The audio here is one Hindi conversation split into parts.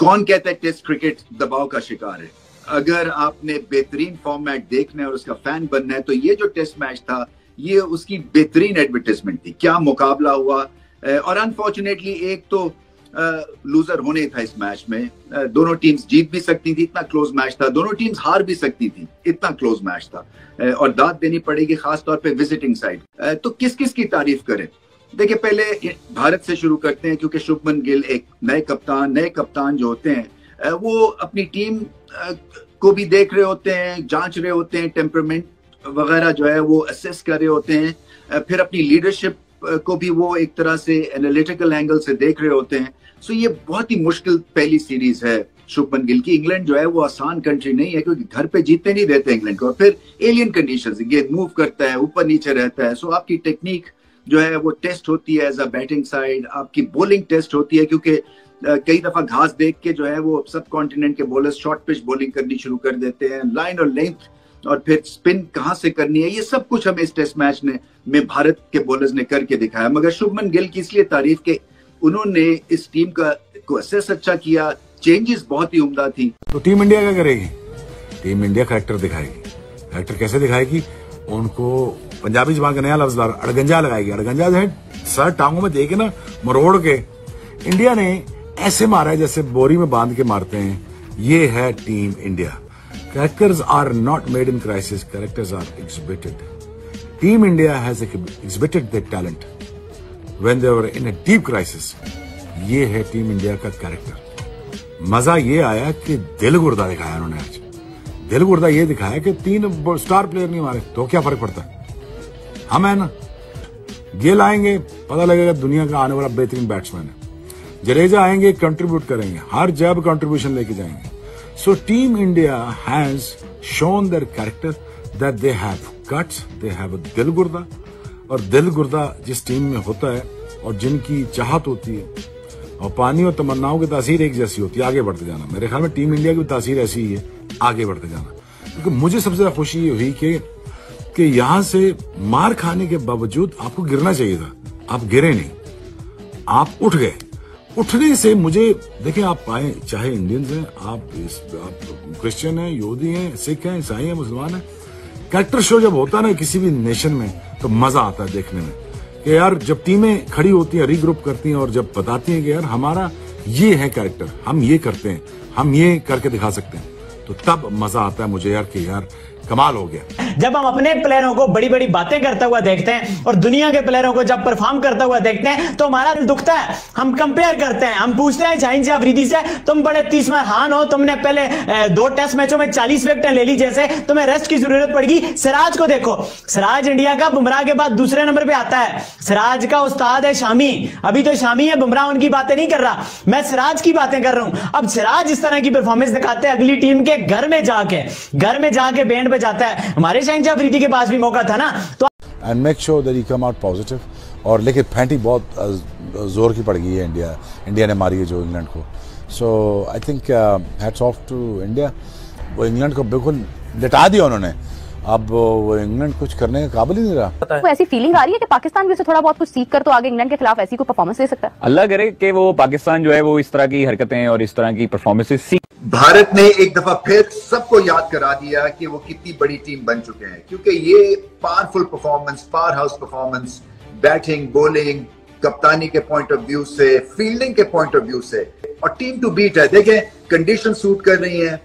कौन कहता है टेस्ट क्रिकेट दबाव का शिकार है? अगर आपने बेहतरीन फॉर्मेट देखना है और उसका फैन बनना है तो ये जो टेस्ट मैच था ये उसकी बेहतरीन एडवर्टाइजमेंट थी। क्या मुकाबला हुआ, और अनफॉर्चुनेटली एक तो लूजर होने था इस मैच में। दोनों टीम्स जीत भी सकती थी, इतना क्लोज मैच था। दोनों टीम्स हार भी सकती थी, इतना क्लोज मैच था। और दाद देनी पड़ेगी खासतौर पे विजिटिंग साइड। तो किस किस की तारीफ करें? देखिए, पहले भारत से शुरू करते हैं क्योंकि शुभमन गिल एक नए कप्तान जो होते हैं वो अपनी टीम को भी देख रहे होते हैं, जांच रहे होते हैं, टेम्परामेंट वगैरह जो है वो असेस कर रहे होते हैं। फिर अपनी लीडरशिप को भी वो एक तरह से एनालिटिकल एंगल से देख रहे होते हैं। सो ये बहुत ही मुश्किल पहली सीरीज है शुभमन गिल की। इंग्लैंड जो है वो आसान कंट्री नहीं है क्योंकि घर पे जीतने नहीं देते इंग्लैंड को। और फिर एलियन कंडीशंस, गेंद मूव करता है, ऊपर नीचे रहता है। सो आपकी टेक्निक जो है वो टेस्ट होती है एज अ बैटिंग साइड। आपकी बॉलिंग टेस्ट होती है क्योंकि कई दफा घास देख के जो है वो सब कॉन्टिनेंट के बॉलर्स शॉर्ट पिच बॉलिंग करनी शुरू कर देते हैं। लाइन और लेंथ और फिर स्पिन कहां से करनी है, ये सब कुछ हमें इस टेस्ट मैच में भारत के बॉलर्स ने करके दिखाया। मगर शुभमन गिल की इसलिए तारीफ के उन्होंने इस टीम को असेस अच्छा किया, चेंजेस बहुत ही उम्दा थी। तो टीम इंडिया क्या करेगी? टीम इंडिया करैक्टर दिखाएगी। करैक्टर कैसे दिखाएगी? उनको पंजाबी जबान का नया लफ्ज अड़गंजा लगाएगी। अड़गंजा जो है सर टांगों में दे के ना मरोड़ के इंडिया ने ऐसे मारा है जैसे बोरी में बांध के मारते हैं। ये है team India. Characters are not made in crisis. Characters are exhibited. Team India has exhibited their talent when they were in a deep crisis. ये है टीम इंडिया का कैरेक्टर। मजा ये आया कि दिल गुर्दा दिखाया उन्होंने आज। दिल गुर्दा ये दिखाया कि 3 स्टार प्लेयर नहीं मारे तो क्या फर्क पड़ता है? हम है ना, गेल आएंगे पता लगेगा दुनिया का आने वाला बेहतरीन बैट्समैन है। जडेजा आएंगे कंट्रीब्यूट करेंगे, हर जब कंट्रीब्यूशन लेके जाएंगे। So Team India has shown their character that they have guts, they have a दिल गुर्दा। और दिल गुर्दा जिस टीम में होता है और जिनकी चाहत होती है और पानी और तमन्नाओं की तासीर एक जैसी होती है, आगे बढ़ते जाना। मेरे ख्याल में टीम इंडिया की तासीर ऐसी ही है, आगे बढ़ते जाना। क्योंकि मुझे सबसे ज्यादा खुशी ये हुई कि यहां से मार खाने के बावजूद आपको गिरना चाहिए था, आप गिरे नहीं, आप उठ गए। उठने से मुझे देखिए, आप आए चाहे इंडियंस हैं, आप क्रिश्चियन हैं, यहूदी हैं, सिख हैं, ईसाई हैं, मुसलमान हैं, कैरेक्टर शो जब होता है ना किसी भी नेशन में तो मजा आता है देखने में कि यार जब टीमें खड़ी होती हैं, रीग्रुप करती हैं और जब बताती हैं कि यार हमारा ये है कैरेक्टर, हम ये करते हैं, हम ये करके दिखा सकते हैं, तो तब मजा आता है मुझे यार कि यार कमाल हो गया। जब हम अपने प्लेयरों को बड़ी बड़ी बातें करता हुआ देखते हैं और दुनिया के प्लेयरों को जब परफॉर्म करता हुआ देखते हैं तो हमारा दिल दुखता है। हम कंपेयर करते हैं, हम पूछते हैं शाहीन से, अफरीदी से, तुम बड़े 30 में हान हो, तुमने पहले 2 टेस्ट मैचों में 40 विकेटें ले ली, जैसे तुम्हें रेस्ट की जरूरत पड़ेगी। सिराज को देखो, सिराज इंडिया का बुमराह के बाद दूसरे नंबर पे आता है। सिराज का उस्ताद है शामी, अभी तो शामी है, बुमराह उनकी बातें नहीं कर रहा, मैं सिराज की बातें कर रहा हूं। अब सिराज इस तरह की परफॉर्मेंस दिखाते हैं अगली टीम के घर में जाके बैंड बजाता है। हमारे शाहीन अफरीदी के पास भी मौका था ना, तो and make sure that you come out positive. और लेकिन फेंटी बहुत जोर की पड़ गई है इंडिया ने मारी है जो इंग्लैंड को। So I think hats off to India. वो इंग्लैंड को बिल्कुल लिटा दिया उन्होंने, अब वो इंग्लैंड कुछ करने के काबिल ही नहीं रहा। वो ऐसी फीलिंग आ रही है कि पाकिस्तान भी उसे थोड़ा बहुत कुछ सीख कर तो आगे इंग्लैंड के खिलाफ ऐसी कोई परफॉर्मेंस दे सकता है। अल्लाह करे कि वो पाकिस्तान जो है वो इस तरह की हरकतें और इस तरह की परफॉर्मेंसेस सीख। भारत ने एक दफा फिर सबको याद करा दिया कि वो कितनी बड़ी टीम बन चुके हैं, क्योंकि ये powerful performance, power house performance, batting, bowling, कप्तानी के पॉइंट ऑफ व्यू से, फील्डिंग के पॉइंट ऑफ व्यू से, और टीम टू बीट है। देखें, कंडीशन सूट कर रही है,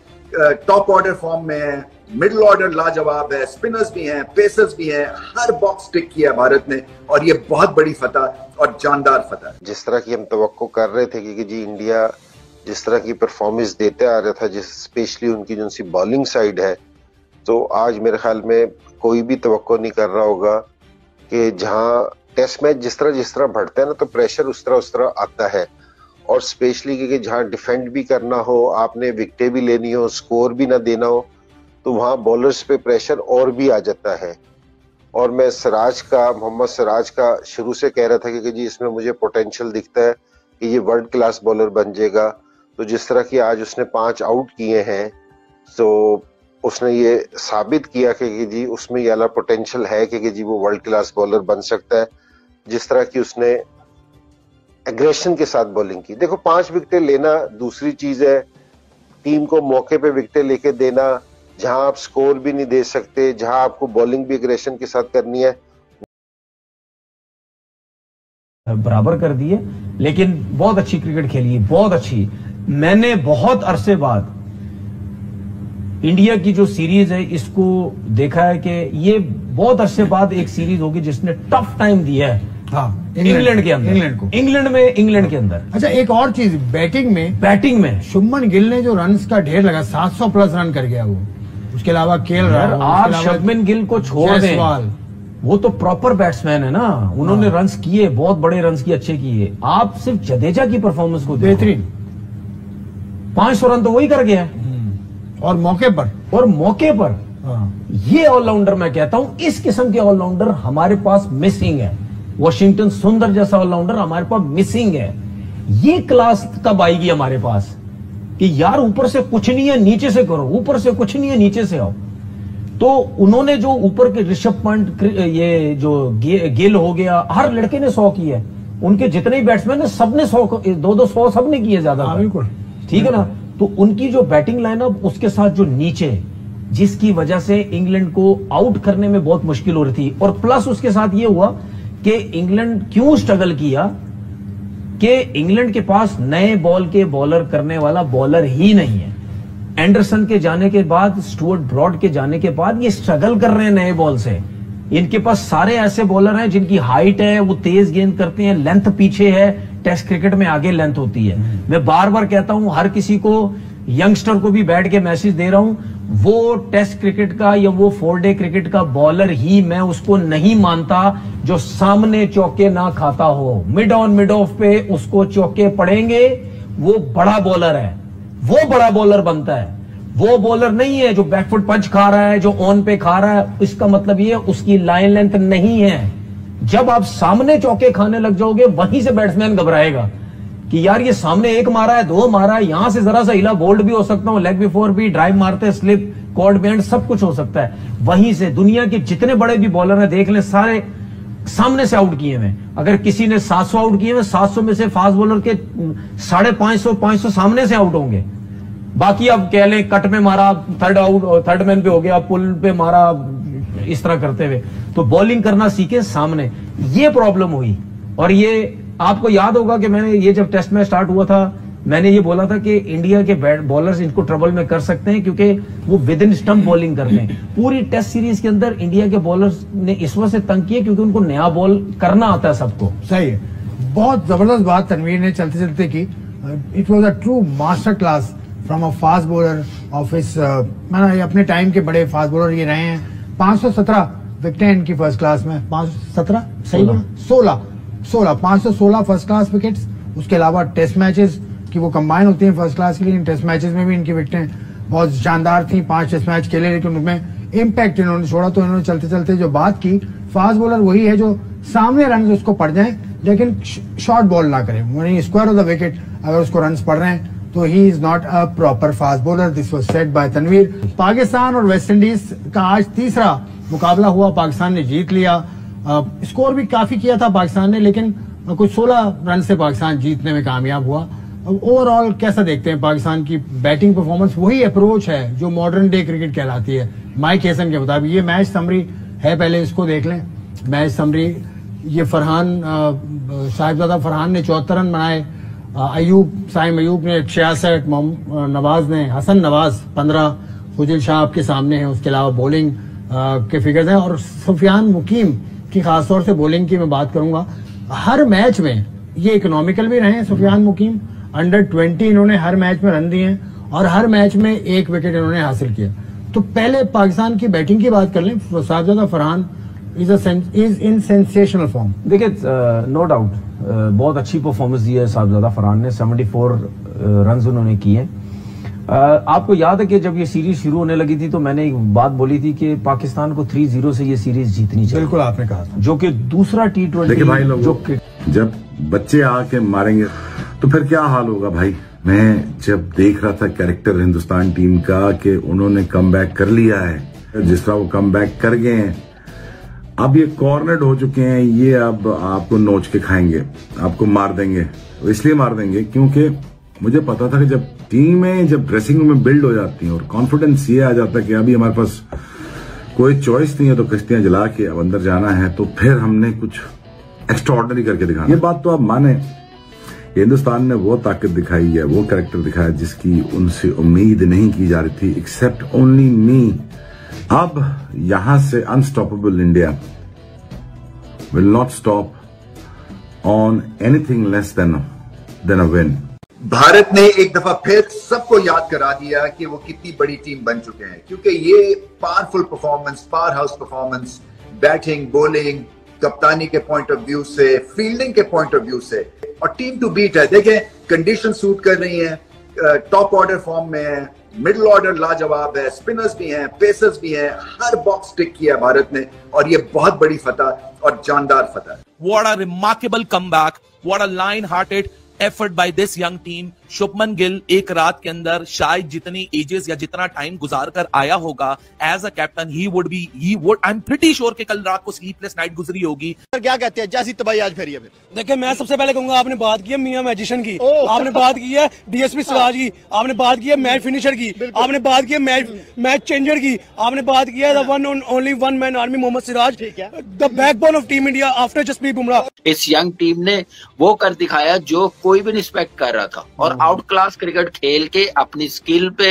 टॉप ऑर्डर फॉर्म में है, मिडिल ऑर्डर लाजवाब है, स्पिनर्स भी हैं, पेसर्स भी हैं, हर बॉक्स टिक किया भारत ने, और ये बहुत बड़ी फतह और जानदार फतह। जिस तरह की हम तवक्को कर रहे थे कि जी इंडिया जिस तरह की परफॉर्मेंस देते आ रहा था, जिस स्पेशली उनकी जो सी बॉलिंग साइड है, तो आज मेरे ख्याल में कोई भी तवक्को नहीं कर रहा होगा कि जहां टेस्ट मैच जिस तरह बढ़ता है ना, तो प्रेशर उस तरह आता है। और स्पेशली कि जहां डिफेंड भी करना हो, आपने विकेटें भी लेनी हो, स्कोर भी ना देना हो, तो वहां बॉलर्स पे प्रेशर और भी आ जाता है। और मैं मोहम्मद सिराज का शुरू से कह रहा था कि जी इसमें मुझे पोटेंशियल दिखता है कि ये वर्ल्ड क्लास बॉलर बन जाएगा। तो जिस तरह की आज उसने 5 आउट किए हैं, तो उसने ये साबित किया कि जी उसमें ये वाला पोटेंशियल है कि जी वो वर्ल्ड क्लास बॉलर बन सकता है। जिस तरह की उसने एग्रेशन के साथ बॉलिंग की। देखो 5 विकेटें लेना दूसरी चीज है, टीम को मौके पे विकेटें लेके देना जहां आप स्कोर भी नहीं दे सकते, जहां आपको बॉलिंग भी एग्रेशन के साथ करनी है। बराबर कर दिए, लेकिन बहुत अच्छी क्रिकेट खेली, बहुत अच्छी। मैंने बहुत अरसे बाद इंडिया की जो सीरीज है इसको देखा है कि ये बहुत अरसे बाद एक सीरीज होगी जिसने टफ टाइम दिया है। हाँ, इंग्लैंड के अंदर, इंग्लैंड के अंदर। अच्छा, एक और चीज, बैटिंग में शुभमन गिल ने जो रन्स का ढेर लगा, 700 प्लस रन कर गया वो। उसके अलावा केएल राहुल, आप शुभमन गिल को छोड़ दें, वो तो प्रॉपर बैट्समैन है ना, उन्होंने रन्स किए, बहुत बड़े रन्स किए, अच्छे किए। आप सिर्फ जडेजा की परफॉर्मेंस को बेहतरीन, 500 रन तो वही कर गया है, और मौके पर। ये ऑलराउंडर मैं कहता हूं, इस किस्म के ऑलराउंडर हमारे पास मिसिंग है। वॉशिंगटन सुंदर जैसा ऑलराउंडर हमारे पास मिसिंग है। ये क्लास कब आएगी हमारे पास कि यार ऊपर से कुछ नहीं है नीचे से करो, ऊपर से कुछ नहीं है नीचे से आओ। तो उन्होंने जो ऊपर के ऋषभ पंत, ये जो गिल हो गया, हर लड़के ने 100 किया है। उनके जितने भी बैट्समैन है सबने 100, 200 सबने किए ज्यादा, बिल्कुल ठीक है ना। तो उनकी जो बैटिंग लाइनअप, उसके साथ जो नीचे, जिसकी वजह से इंग्लैंड को आउट करने में बहुत मुश्किल हो रही थी। और प्लस उसके साथ ये हुआ कि इंग्लैंड क्यों स्ट्रगल किया कि इंग्लैंड के पास नए बॉल के बॉलर करने वाला बॉलर ही नहीं है। एंडरसन के जाने के बाद, स्टुअर्ट ब्रॉड के जाने के बाद ये स्ट्रगल कर रहे हैं नए बॉल से। इनके पास सारे ऐसे बॉलर हैं जिनकी हाइट है, वो तेज गेंद करते हैं, लेंथ पीछे है। टेस्ट क्रिकेट में आगे लेंथ होती है। मैं बार बार कहता हूं, हर किसी को, यंगस्टर को भी बैठ के मैसेज दे रहा हूं, वो टेस्ट क्रिकेट का या वो 4 डे क्रिकेट का बॉलर ही मैं उसको नहीं मानता जो सामने चौके ना खाता हो। मिड ऑन मिड ऑफ पे उसको चौके पड़ेंगे, वो बड़ा बॉलर है, वो बड़ा बॉलर बनता है। वो बॉलर नहीं है जो बैकफुट पंच खा रहा है, जो ऑन पे खा रहा है। इसका मतलब ये उसकी लाइन लेंथ नहीं है। जब आप सामने चौके खाने लग जाओगे, वहीं से बैट्समैन घबराएगा कि यार ये सामने 1 मारा है, 2 मारा है, यहां से जरा सा हिला, बोल्ड भी हो सकता हूं, लेग बिफोर भी, ड्राइव मारते, स्लिप, कॉर्ड बैंड, सब कुछ हो सकता है। वहीं से दुनिया के जितने बड़े भी बॉलर हैं देख लें, सारे सामने से आउट किए हुए। अगर किसी ने 700 आउट किए हुए, 700 में से फास्ट बॉलर के 550 सामने से आउट होंगे। बाकी अब कह लें कट में मारा, थर्ड मैन पे हो गया, पुल पे मारा, इस तरह करते हुए। तो बॉलिंग करना सीखे सामने, ये प्रॉब्लम हुई। और ये आपको याद होगा कि मैंने ये जब टेस्ट मैच स्टार्ट हुआ था, मैंने ये बोला था कि इंडिया के बॉलर्स इनको ट्रबल में कर सकते हैं क्योंकि वो विद इन स्टंप बॉलिंग करते हैं। पूरी टेस्ट सीरीज के अंदर इंडिया के बॉलर्स ने इस वजह से तंग किया क्योंकि उनको नया बॉल करना आता है सबको। सही है, बहुत जबरदस्त बात तनवीर ने चलते चलते की। It was a true master class from a fast bowler of his, मैंने अपने टाइम के बड़े फास्ट बॉलर ये रहे हैं। 517 विकेटें इनकी फर्स्ट क्लास में, 517 सही है, 516 फर्स्ट क्लास विकेट्स। उसके अलावा टेस्ट मैचेस की वो कंबाइन होती हैं फर्स्ट क्लास के लिए। टेस्ट मैचेस में भी इनकी विकेटें बहुत शानदार थी, 5 टेस्ट मैच खेले, लेकिन उनमें इम्पैक्ट इन्होंने छोड़ा। तो इन्होंने चलते चलते जो बात की, फास्ट बॉलर वही है जो सामने रन उसको पड़ जाए लेकिन शॉर्ट बॉल ना करे, वही स्क्वायर ऑफ द विकेट अगर उसको रन पड़ रहे हैं तो he is not a proper fast bowler. This was said by Tanvir. Pakistan और वेस्ट इंडीज का आज तीसरा मुकाबला हुआ, पाकिस्तान ने जीत लिया। स्कोर भी काफी किया था पाकिस्तान ने, लेकिन कुछ 16 रन से पाकिस्तान जीतने में कामयाब हुआ। ओवरऑल कैसा देखते हैं पाकिस्तान की बैटिंग परफॉर्मेंस? वही अप्रोच है जो मॉडर्न डे क्रिकेट कहलाती है माइक हेसन के मुताबिक। ये मैच समरी है, पहले इसको देख लें। मैच समरी, ये साहिबजादा फरहान ने 74 रन बनाए, साइम अयूब ने 66, नवाज ने, हसन नवाज 15, खुजिल शाह आपके सामने है। उसके अलावा बॉलिंग के फिगर्स हैं। और सुफियान मुकीम की खासतौर से बॉलिंग की मैं बात करूंगा। हर मैच में ये इकोनॉमिकल भी रहे हैं सुफियान मुकीम, अंडर 20 इन्होंने हर मैच में रन दिए हैं और हर मैच में 1 विकेट इन्होंने हासिल किया। तो पहले पाकिस्तान की बैटिंग की बात कर लें। Sahibzada Farhan is in sensational form. देखिए, नो डाउट बहुत अच्छी परफॉर्मेंस दी है साहिबजादा फरहान ने। 74 रन उन्होंने किए। आपको याद है कि जब ये सीरीज शुरू होने लगी थी तो मैंने एक बात बोली थी कि पाकिस्तान को 3-0 से ये सीरीज जीतनी चाहिए। बिल्कुल आपने कहा था। जो कि दूसरा T20 देखिए भाई लोग, जब बच्चे आके मारेंगे तो फिर क्या हाल होगा भाई। मैं जब देख रहा था कैरेक्टर हिंदुस्तान टीम का कि उन्होंने कमबैक कर लिया है, जिस तरह वो कमबैक कर गए हैं, अब ये कॉर्नर्ड हो चुके हैं, ये अब आपको नोच के खाएंगे, आपको मार देंगे। इसलिए मार देंगे क्योंकि मुझे पता था कि जब टीमें जब ड्रेसिंग रूम में बिल्ड हो जाती हैं और कॉन्फिडेंस ये आ जाता है कि अभी हमारे पास कोई चॉइस नहीं है तो कश्तियां जला के अब अंदर जाना है, तो फिर हमने कुछ एक्स्ट्राऑर्डिनरी करके दिखाना। ये बात तो आप माने, हिंदुस्तान ने वो ताकत दिखाई है, वो कैरेक्टर दिखाया जिसकी उनसे उम्मीद नहीं की जा रही थी, एक्सेप्ट ओनली मी। अब यहां से unstoppable India will not stop on anything less than a win. Bharat ने एक दफा फिर सबको याद करा दिया कि वो कितनी बड़ी टीम बन चुके हैं, क्योंकि ये powerful performance, power house performance, batting, bowling, कप्तानी के पॉइंट ऑफ व्यू से, फील्डिंग के पॉइंट ऑफ व्यू से, और टीम टू बीट है। देखें कंडीशन सूट कर रही है, टॉप ऑर्डर फॉर्म में है, मिडिल ऑर्डर लाजवाब है, स्पिनर्स भी हैं, पेसर्स भी हैं, हर बॉक्स टिक किया भारत ने, और ये बहुत बड़ी फतह और जानदार फतह। What a remarkable comeback! What a line-hearted effort by this young team. Shubman Gill एक रात के अंदर शायद जितनी एजेस या जितना टाइम गुजार कर आया होगा as a captain, he would I am pretty sure कि कल रात को स्लीपलेस नाइट गुजरी होगी। क्या कहते हैं, जैसी तबाही आज फेरी है। फिर देखिए, मैं सबसे पहले कहूंगा, आपने बात की है मियां मैजिशियन की, आपने बात की है डीएसपी सिराज की, आपने बात की है मैच फिनिशर की, आपने बात की है मैच चेंजर की, आपने बात की है the one only one man army Mohammed Siraj, the backbone of team India after Jasprit Bumrah. इस यंग टीम ने वो कर दिखाया जो कोई भी रिस्पेक्ट कर रहा था, और आउट क्लास क्रिकेट खेल के अपनी स्किल पे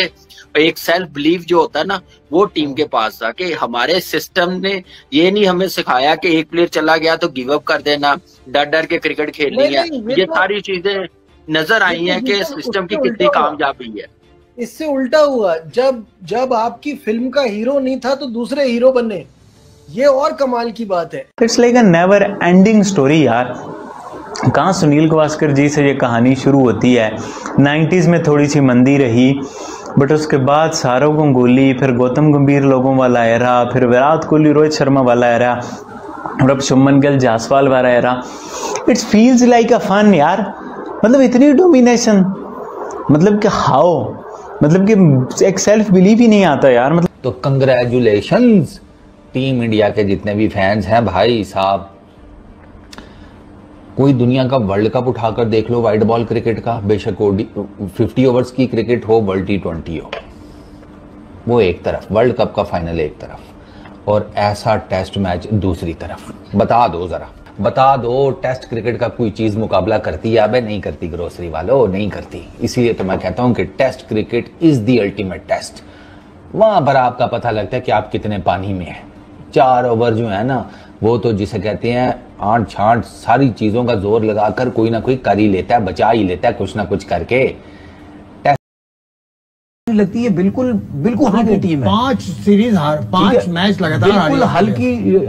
एक सेल्फ बिलीव जो होता है ना, वो टीम के पास था। कि हमारे सिस्टम ने ये नहीं हमें सिखाया कि एक प्लेयर चला गया तो गिव अप कर देना, डर डर के क्रिकेट खेलनी है। ये सारी चीजें नजर आई हैं कि सिस्टम की कितनी कामयाबी है। इससे उल्टा हुआ, जब आपकी फिल्म का हीरो नहीं था तो दूसरे हीरो बने, ये और कमाल की बात है। It's like a never ending story यार। कहाँ सुनील गावस्कर जी से ये कहानी शुरू होती है, 90s में थोड़ी सी मंदी रही, बट उसके बाद सौरव गंगुली, फिर गौतम गंभीर लोगों वाला एरा, फिर विराट कोहली रोहित शर्मा वाला एरा, और अब शुभमन गिल जायसवाल वाला era. It's feels like a fun यार। मतलब इतनी डोमिनेशन, मतलब कि हाउ, मतलब कि एक सेल्फ बिलीव ही नहीं आता यार। मतलब तो कंग्रेचुलेशंस टीम इंडिया के जितने भी फैंस हैं भाई साहब। कोई दुनिया का वर्ल्ड कप उठाकर देख लो वाइड बॉल क्रिकेट का, बेशक 50 ओवर्स की क्रिकेट हो, वर्ल्ड T20 हो, वो एक तरफ, वर्ल्ड कप का फाइनल एक तरफ, और ऐसा टेस्ट मैच दूसरी तरफ। बता दो जरा, बता दो, टेस्ट क्रिकेट का कोई चीज मुकाबला करती है? अबे नहीं करती ग्रोसरी वालों, नहीं करती। इसीलिए तो मैं कहता हूं कि test cricket is the ultimate test. वहां पर आपका पता लगता है कि आप कितने पानी में हैं। 4 ओवर जो है ना, वो तो जिसे कहते हैं आंट छांट सारी चीजों का जोर लगाकर कोई ना कोई कर ही लेता है, बचा ही लेता है कुछ ना कुछ करके। लगती है बिल्कुल हल्की टीम है, 5 सीरीज हार, 5 मैच लगातार, बिल्कुल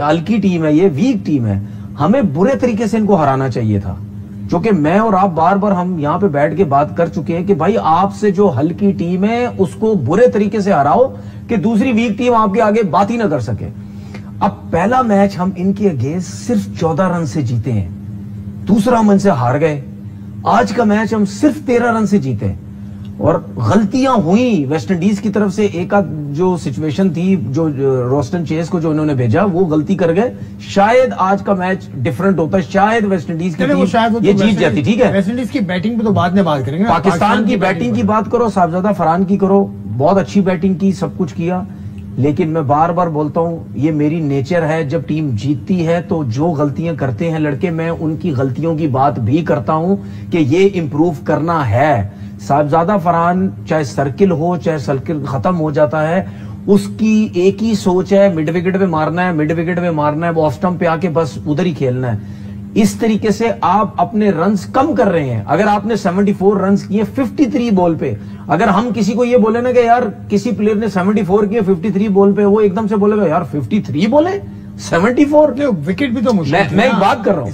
हल्की टीम है, ये वीक टीम है। हमें बुरे तरीके से इनको हराना चाहिए था, जो कि मैं और आप बार बार हम यहाँ पे बैठ के बात कर चुके हैं कि भाई आपसे जो हल्की टीम है उसको बुरे तरीके से हराओ कि दूसरी वीक टीम आपके आगे बात ही ना कर सके। अब पहला मैच हम इनके अगेंस्ट सिर्फ 14 रन से जीते हैं, दूसरा मैच से हार गए। आज का मैच हम सिर्फ 13 रन से जीते, और गलतियां हुई वेस्ट इंडीज की तरफ से। एक आध जो सिचुएशन थी, जो रोस्टन चेस को जो इन्होंने भेजा वो गलती कर गए। शायद आज का मैच डिफरेंट होता, शायद वेस्ट इंडीज की टीम ये जीत जाती। ठीक है, वेस्ट इंडीज की बैटिंग पे तो बाद में बात करेंगे। पाकिस्तान की बैटिंग की बात करो, साहबजादा फरहान की करो, बहुत अच्छी बैटिंग की, सब कुछ किया। लेकिन मैं बार बार बोलता हूं, ये मेरी नेचर है, जब टीम जीतती है तो जो गलतियां करते हैं लड़के, मैं उनकी गलतियों की बात भी करता हूं कि ये इंप्रूव करना है। साहबजादा फरहान चाहे सर्किल हो, चाहे सर्किल खत्म हो जाता है, उसकी एक ही सोच है, मिड विकेट पे मारना है, मिड विकेट पे मारना है, वो ऑफ स्टंप पे आके बस उधर ही खेलना है। इस तरीके से आप अपने रन्स कम कर रहे हैं। अगर आपने 74 रन्स किए 53 बॉल पे, अगर हम किसी को ये बोले ना कि यार किसी प्लेयर ने 74 किए 53 बॉल पे, वो एकदम से बोलेगा यार 53 बॉले 74, विकेट भी तो मुश्किल। मैं एक बात कर रहा हूँ,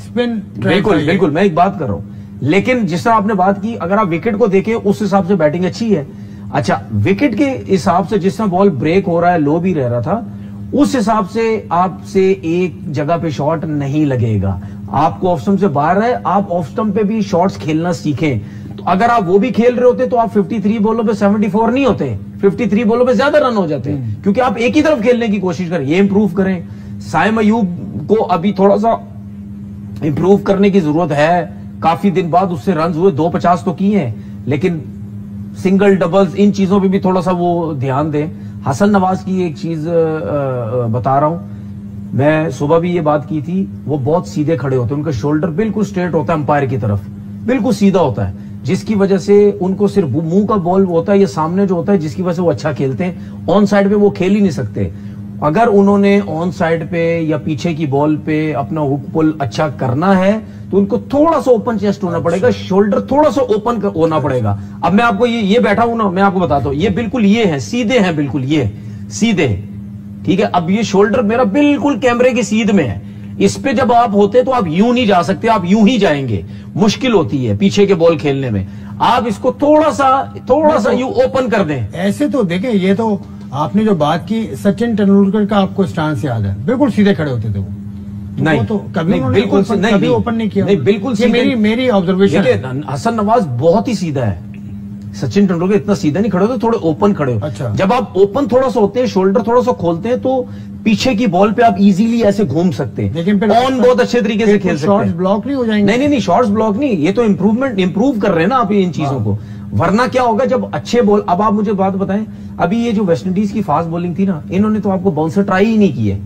बिल्कुल मैं एक बात कर रहा हूँ। लेकिन जिस तरह आपने बात की, अगर आप विकेट को देखें उस हिसाब से बैटिंग अच्छी है। अच्छा, विकेट के हिसाब से जिस तरह बॉल ब्रेक हो रहा है, लो भी रह रहा था, उस हिसाब से आपसे एक जगह पे शॉट नहीं लगेगा। आपको ऑफ स्टंप से बाहर है, आप ऑफ स्टंप पे भी शॉट्स खेलना सीखें। तो अगर आप वो भी खेल रहे होते तो आप 53 बॉलों पे 74 नहीं होते, 53 बॉलों पे ज्यादा रन हो जाते हैं, क्योंकि आप एक ही तरफ खेलने की कोशिश करें, ये इंप्रूव करें। साइम अयूब उनको अभी थोड़ा सा इंप्रूव करने की जरूरत है। काफी दिन बाद उससे रन हुए, 250 तो किए हैं, लेकिन सिंगल डबल्स इन चीजों पे भी थोड़ा सा वो ध्यान दें। हसन नवाज की एक चीज बता रहा हूं, मैं सुबह भी ये बात की थी, वो बहुत सीधे खड़े होते हैं, उनका शोल्डर बिल्कुल स्ट्रेट होता है, अंपायर की तरफ बिल्कुल सीधा होता है, जिसकी वजह से उनको सिर्फ मुंह का बॉल होता है, ये सामने जो होता है, जिसकी वजह से वो अच्छा खेलते हैं। ऑन साइड पे वो खेल ही नहीं सकते। अगर उन्होंने ऑन साइड पे या पीछे की बॉल पे अपना हुक पुल अच्छा करना है तो उनको थोड़ा सा ओपन चेस्ट होना पड़ेगा, शोल्डर थोड़ा सा ओपन होना पड़ेगा। अब मैं आपको ये बैठा हूं ना, मैं आपको बताता हूं, ये बिल्कुल ये है, सीधे हैं, बिल्कुल ये सीधे, ठीक है। अब ये शोल्डर मेरा बिल्कुल कैमरे की सीध में है, इस पे जब आप होते तो आप यूं नहीं जा सकते, आप यूं ही जाएंगे, मुश्किल होती है पीछे के बॉल खेलने में। आप इसको थोड़ा सा यूं ओपन कर दें। ऐसे तो देखें, ये तो आपने जो बात की, सचिन तेंदुलकर का आपको स्टांस याद है, बिल्कुल सीधे खड़े होते थे वो। नहीं तो कभी नहीं, बिल्कुल कभी ओपन नहीं किया। नहीं, बिल्कुल मेरी ऑब्जर्वेशन है। हसन नवाज बहुत ही सीधा है, सचिन तेंदुलकर इतना सीधा नहीं खड़े होते, थोड़े ओपन खड़े हो। अच्छा। जब आप ओपन थोड़ा सा होते हैं, शोल्डर थोड़ा सा खोलते हैं, तो पीछे की बॉल पे आप इजीली ऐसे घूम सकते हैं, लेकिन ऑन बहुत अच्छे तरीके से खेल सकते हैं। शॉट्स ब्लॉक नहीं हो जाएंगे? नहीं, शॉट्स ब्लॉक नहीं, ये तो इंप्रूव कर रहे हैं ना आप इन चीजों को। वरना क्या होगा जब अच्छे बॉल, अब आप मुझे बात बताएं, अभी ये जो वेस्ट इंडीज की फास्ट बॉलिंग थी ना, इन्होंने तो आपको बाउंसर ट्राई ही नहीं किए।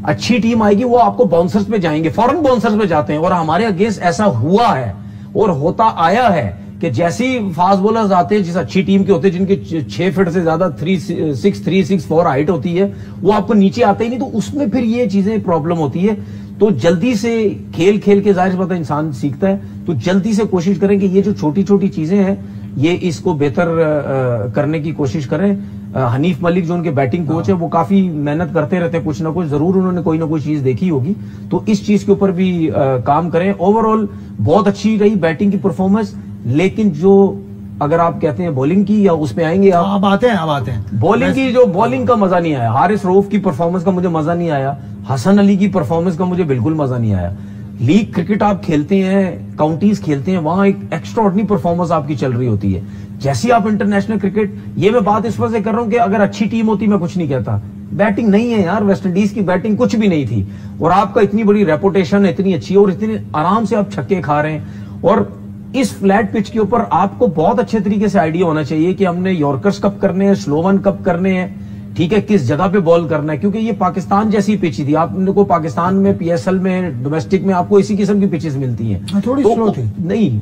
अच्छी टीम आएगी वो आपको बाउंसर्स पे जाएंगे, फॉरन बाउंसर्स पे जाते हैं, और हमारे अगेंस्ट ऐसा हुआ है और होता आया है कि जैसे ही फास्ट बॉलर्स आते हैं, जिस अच्छी टीम के होते हैं जिनके 6 फीट से ज्यादा 3.6-3.64 हाइट होती है, वो आपको नीचे आते ही नहीं, तो उसमें फिर ये चीजें प्रॉब्लम होती है। तो जल्दी से खेल के जाहिर सी बात है इंसान सीखता है, तो जल्दी से कोशिश करें कि ये जो छोटी छोटी चीजें हैं ये इसको बेहतर करने की कोशिश करें। हनीफ मलिक जो उनके बैटिंग कोच है, वो काफी मेहनत करते रहते हैं, कुछ ना कुछ जरूर उन्होंने कोई ना कोई चीज देखी होगी, तो इस चीज के ऊपर भी काम करें। ओवरऑल बहुत अच्छी रही बैटिंग की परफॉर्मेंस, लेकिन जो अगर आप कहते हैं बॉलिंग की, या उसमें आएंगे आप आते हैं बॉलिंग की, जो बॉलिंग का मजा नहीं आया, हारिस रऊफ की परफॉर्मेंस का मुझे मजा नहीं आया, हसन अली की परफॉर्मेंस का मुझे बिल्कुल मजा नहीं आया। लीग क्रिकेट आप खेलते हैं, काउंटीज खेलते हैं, वहां एक एक्स्ट्राऑर्डिनरी परफॉर्मेंस आपकी चल रही होती है। जैसे आप इंटरनेशनल क्रिकेट, ये मैं बात इस वजह से कर रहा हूं कि अगर अच्छी टीम होती मैं कुछ नहीं कहता, बैटिंग नहीं है यार, वेस्ट इंडीज की बैटिंग कुछ भी नहीं थी, और आपका इतनी बड़ी रेपुटेशन इतनी अच्छी है, और इतने आराम से आप छक्के खा रहे हैं। और इस फ्लैट पिच के ऊपर आपको बहुत अच्छे तरीके से आइडिया होना चाहिए कि हमने यॉर्कर्स कब करने हैं, स्लो वन कब करने हैं, ठीक है, किस जगह पे बॉल करना है, क्योंकि ये पाकिस्तान जैसी पिच थी। आपको पाकिस्तान में पीएसएल में, डोमेस्टिक में आपको इसी किस्म की पिचेस मिलती हैं। थोड़ी तो स्लो थी। नहीं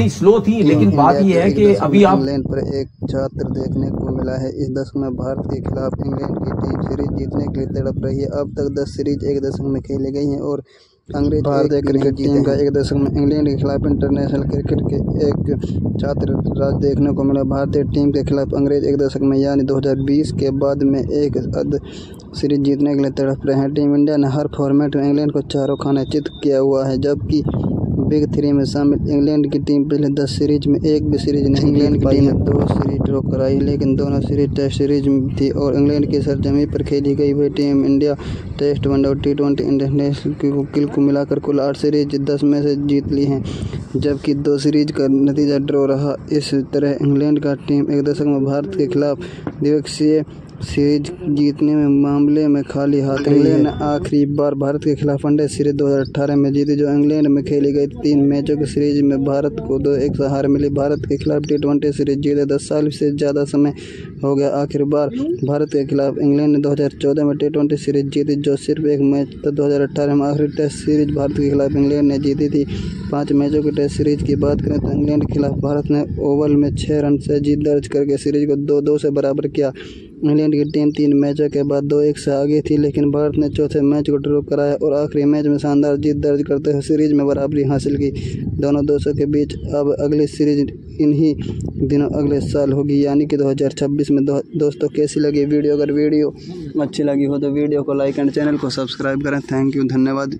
स्लो थी, लेकिन बात ये है कि अभी आप इंग्लैंड पर एक छात्र देखने को मिला है। इस दशक में भारत के खिलाफ इंग्लैंड की टीम सीरीज जीतने के लिए तड़प रही है। अब तक 10 सीरीज एक दशक में खेली गई हैं, और अंग्रेज भारतीय क्रिकेट टीम का एक दशक में इंग्लैंड के खिलाफ इंटरनेशनल क्रिकेट के एक छात्र राज देखने को मिला। भारतीय टीम के खिलाफ अंग्रेज एक दशक में यानी 2020 के बाद में एक सीरीज जीतने के लिए तड़प रहे हैं। टीम इंडिया ने हर फॉर्मेट में इंग्लैंड को चारों खाने चित किया हुआ है, जबकि बिग 3 में शामिल इंग्लैंड की टीम पिछले 10 सीरीज में एक भी सीरीज नहीं। इंग्लैंड की टीम ने 2 सीरीज ड्रॉ कराई, लेकिन दोनों सीरीज टेस्ट सीरीज थी और इंग्लैंड की सरजमी पर खेली गई हुई टीम इंडिया टेस्ट, वनडे और T20 इंटरनेशनल को मिलाकर कुल 8 सीरीज 10 में से जीत ली हैं, जबकि 2 सीरीज का नतीजा ड्रॉ रहा। इस तरह इंग्लैंड का टीम एक दशक में भारत के खिलाफ द्विपक्षीय सीरीज जीतने में मामले में खाली हाथ। इंग्लैंड ने आखिरी बार भारत के खिलाफ वनडे सीरीज 2018 में जीती, जो इंग्लैंड में खेली गई 3 मैचों की सीरीज में भारत को 2-1 से हार मिली। भारत के खिलाफ T20 सीरीज जीते 10 साल से ज़्यादा समय हो गया। आखिर बार भारत के खिलाफ इंग्लैंड ने 2014 में T20 सीरीज जीती, जो सिर्फ एक मैच था। 2018 में आखिरी टेस्ट सीरीज भारत के खिलाफ इंग्लैंड ने जीती थी। 5 मैचों की टेस्ट सीरीज की बात करें तो इंग्लैंड के खिलाफ भारत ने ओवल में 6 रन से जीत दर्ज करके सीरीज को 2-2 से बराबर किया। इंग्लैंड की टीम 3 मैचों के बाद 2-1 से आगे थी, लेकिन भारत ने चौथे मैच को ड्रॉ कराया और आखिरी मैच में शानदार जीत दर्ज करते हुए सीरीज में बराबरी हासिल की। दोनों दोस्तों के बीच अब अगली सीरीज इन्हीं दिनों अगले साल होगी, यानी कि 2026 में। दोस्तों कैसी लगी वीडियो? अगर वीडियो अच्छी लगी हो तो वीडियो को लाइक एंड चैनल को सब्सक्राइब करें। थैंक यू, धन्यवाद।